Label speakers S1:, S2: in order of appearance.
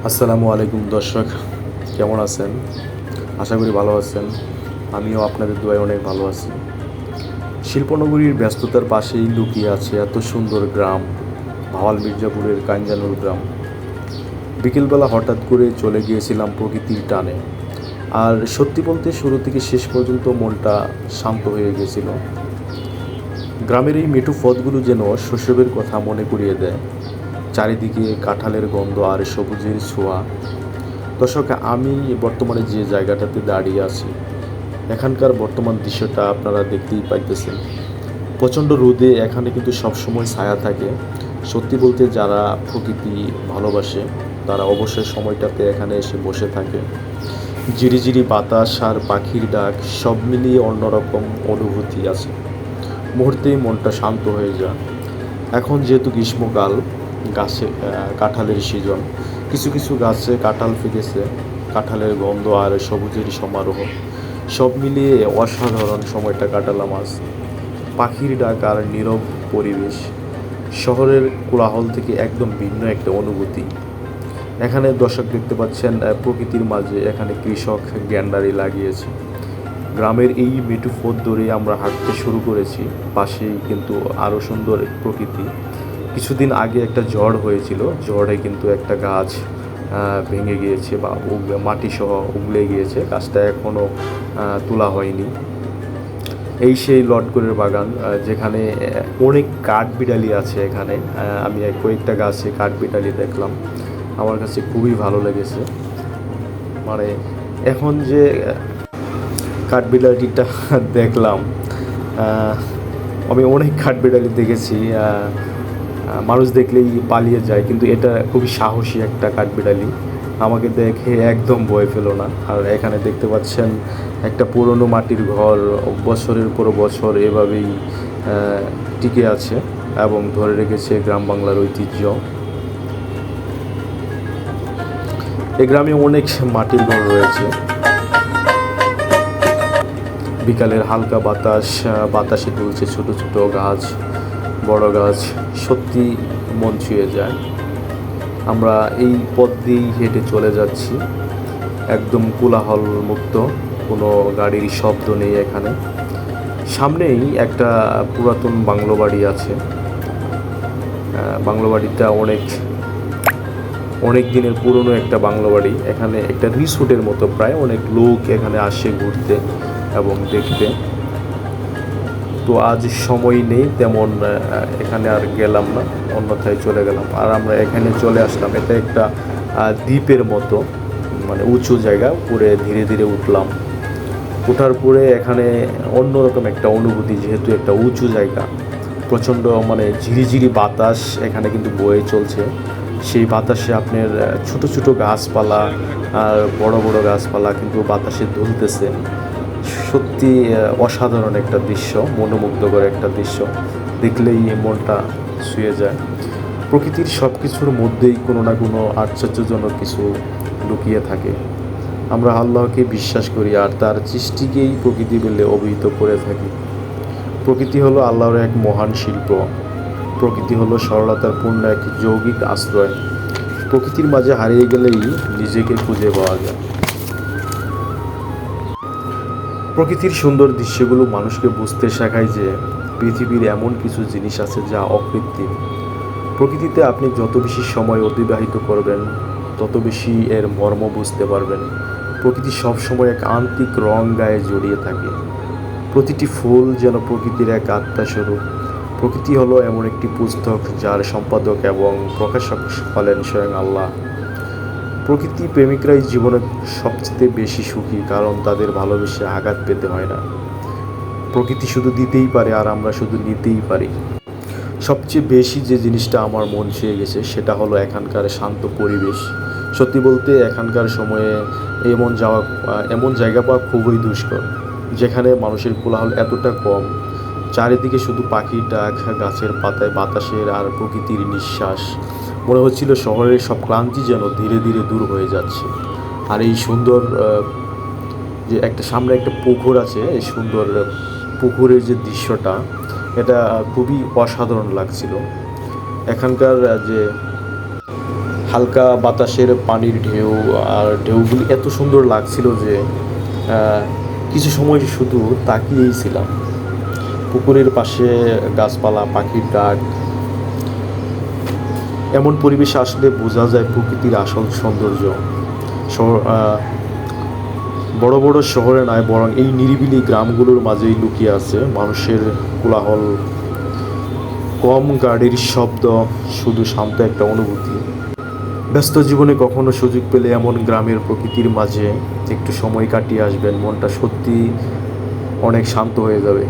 S1: আসসালামু আলাইকুম দর্শক, কেমন আছেন? আশা করি ভালো আছেন। আমিও আপনাদের দোয়ায় অনেক ভালো আছি। শিল্পনগরীর ব্যস্ততার পাশেই লুকিয়ে আছে এত সুন্দর গ্রাম, ভাওয়াল মির্জাপুরের কাঞ্জানুর গ্রাম। বিকেলবেলা হঠাৎ করে চলে গিয়েছিলাম প্রকৃতির টানে। আর সত্যি বলতে শুরু থেকে শেষ পর্যন্ত মনটা শান্ত হয়ে গেছিল। গ্রামের এই মেঠো পথগুলো যেন শৈশবের কথা মনে করিয়ে দেয়। চারিদিকে কাঁঠালের গন্ধ আর সবুজের ছোঁয়া। দর্শক, আমি বর্তমানে যে জায়গাটাতে দাঁড়িয়ে আছি, এখানকার বর্তমান দৃশ্যটা আপনারা দেখতেই পাইতেছেন। প্রচণ্ড রোদে এখানে কিন্তু সবসময় ছায়া থাকে। সত্যি বলতে যারা প্রকৃতি ভালোবাসে তারা অবশ্যই সময়টাতে এখানে এসে বসে থাকে। ঝিরিঝিরি বাতাস আর পাখির ডাক সব মিলিয়ে অন্যরকম অনুভূতি আছে। মুহূর্তেই মনটা শান্ত হয়ে যায়। এখন যেহেতু গ্রীষ্মকাল, গাছে কাঁঠালের সিজন, কিছু কিছু গাছে কাঁঠাল ফিরেছে। কাঁঠালের গন্ধ আর সবুজের সমারোহ সব মিলিয়ে অসাধারণ সময়টা কাটালাম আজ। পাখির ডাক আর নীরব পরিবেশ শহরের কোলাহল থেকে একদম ভিন্ন একটা অনুভূতি। এখানে দর্শক দেখতে পাচ্ছেন, প্রকৃতির মাঝে এখানে কৃষক গ্যান্ডারি লাগিয়েছে। গ্রামের এই মেঠো পথ ধরে আমরা হাঁটতে শুরু করেছি। পাশেই কিন্তু আরও সুন্দর প্রকৃতি। কিছুদিন আগে একটা ঝড় হয়েছিল, ঝড়ে কিন্তু একটা গাছ ভেঙে গিয়েছে বা মাটি সহ উগলে গিয়েছে। গাছটা এখনও তোলা হয়নি। এই সেই লটকরের বাগান, যেখানে অনেক কাঠবিড়ালি আছে। এখানে আমি কয়েকটা গাছে কাঠবিড়ালি দেখলাম, আমার কাছে খুবই ভালো লেগেছে। মানে এখন যে কাঠবিড়ালিটা দেখলাম, আমি অনেক কাঠবিড়ালি দেখেছি, মানুষ দেখলেই পালিয়ে যায়, কিন্তু এটা খুবই সাহসী একটা কাঠবিড়ালি। আমাকে দেখে একদম ভয় পেল না। আর এখানে দেখতে পাচ্ছেন একটা পুরনো মাটির ঘর, বছরের পর বছর এভাবেই টিকে আছে এবং ধরে রেখেছে গ্রাম বাংলার ঐতিহ্য। এই গ্রামে অনেক মাটির ঘর রয়েছে। বিকালের হালকা বাতাসে দুলছে ছোট ছোট গাছ, বড় গাছ, সত্যি মন ছুঁয়ে যায়। আমরা এই পথ দিয়েই হেঁটে চলে যাচ্ছি, একদম কোলাহল মুক্ত, কোনো গাড়ির শব্দ নেই এখানে। সামনেই একটা পুরাতন বাংলো বাড়ি আছে। বাংলো বাড়িটা অনেক অনেক দিনের পুরনো একটা বাংলো বাড়ি। এখানে একটা রিসোর্টের মতো, প্রায় অনেক লোক এখানে আসে ঘুরতে এবং দেখতে। তো আজ সময় নেই তেমন, এখানে আর গেলাম না, অন্যথায় চলে গেলাম। আর আমরা এখানে চলে আসলাম, এটা একটা দ্বীপের মতো, মানে উঁচু জায়গা। উপরে ধীরে ধীরে উঠলাম। ওঠার পরে এখানে অন্যরকম একটা অনুভূতি, যেহেতু একটা উঁচু জায়গা। প্রচণ্ড মানে ঝিরিঝিরি বাতাস এখানে কিন্তু বয়ে চলছে। সেই বাতাসে আপনার ছোট ছোট গাছপালা আর বড় বড় গাছপালা কিন্তু বাতাসে দুলতেছে। সত্যি অসাধারণ একটা দৃশ্য, মনোমুগ্ধকর একটা দৃশ্য, দেখলেই মনটা ছুঁয়ে যায়। প্রকৃতির সব কিছুর মধ্যেই কোনো না কোনো আশ্চর্যজনক কিছু লুকিয়ে থাকে। আমরা আল্লাহকে বিশ্বাস করি আর তার সৃষ্টিকেই প্রকৃতি বলে অভিহিত করে থাকি। প্রকৃতি হলো আল্লাহর এক মহান শিল্প। প্রকৃতি হলো সরলতার পূর্ণ এক যৌগিক আশ্রয়। প্রকৃতির মাঝে হারিয়ে গেলেই নিজেকে খুঁজে পাওয়া যায়। প্রকৃতির সুন্দর দৃশ্যগুলো মানুষকে বুঝতে শেখায় যে পৃথিবীর এমন কিছু জিনিস আছে যা অকৃত্রিম। প্রকৃতিতে আপনি যত বেশি সময় অতিবাহিত করবেন, তত বেশি এর মর্ম বুঝতে পারবেন। প্রকৃতি সবসময় এক আন্তরিক রং গায়ে জড়িয়ে থাকে। প্রতিটি ফুল যেন প্রকৃতির এক আত্মাস্বরূপ। প্রকৃতি হলো এমন একটি পুস্তক যার সম্পাদক এবং প্রকাশক হলেন স্বয়ং আল্লাহ। প্রকৃতি প্রেমিকরাই জীবনে সবচেয়ে বেশি সুখী, কারণ তাদের ভালোবেসে আঘাত পেতে হয় না। প্রকৃতি শুধু দিতেই পারে আর আমরা শুধু নিতেই পারি। সবচেয়ে বেশি যে জিনিসটা আমার মন ছুঁয়ে গেছে সেটা হলো এখানকার শান্ত পরিবেশ। সত্যি বলতে এখানকার সময়ে এমন জায়গা পাওয়া খুবই দুষ্কর, যেখানে মানুষের কোলাহল এতটা কম। চারিদিকে শুধু পাখির ডাক, গাছের পাতায় বাতাসের আর প্রকৃতির নিঃশ্বাস। মনে হচ্ছিল শহরের সব ক্লান্তি যেন ধীরে ধীরে দূর হয়ে যাচ্ছে। আর এই সুন্দর যে একটা সামনে একটা পুকুর আছে, এই সুন্দর পুকুরের যে দৃশ্যটা, এটা খুবই অসাধারণ লাগছিল। এখানকার যে হালকা বাতাসের পানির ঢেউ, আর ঢেউগুলি এত সুন্দর লাগছিল যে কিছু সময় শুধু তাকিয়েই ছিলাম। পুকুরের পাশে গাছপালা, পাখির ডাক, এমন পরিবেশে আসলে বোঝা যায় প্রকৃতির আসল সৌন্দর্য। শহর বড় বড় শহরে নয়, বরং এই নিরিবিলি গ্রামগুলোর মাঝেই লুকিয়ে আছে মানুষের কোলাহল, কম গাড়ির শব্দ, শুধু শান্ত একটা অনুভূতি। ব্যস্ত জীবনে কখনো সুযোগ পেলে এমন গ্রামের প্রকৃতির মাঝে একটু সময় কাটিয়ে আসবেন, মনটা সত্যি অনেক শান্ত হয়ে যাবে।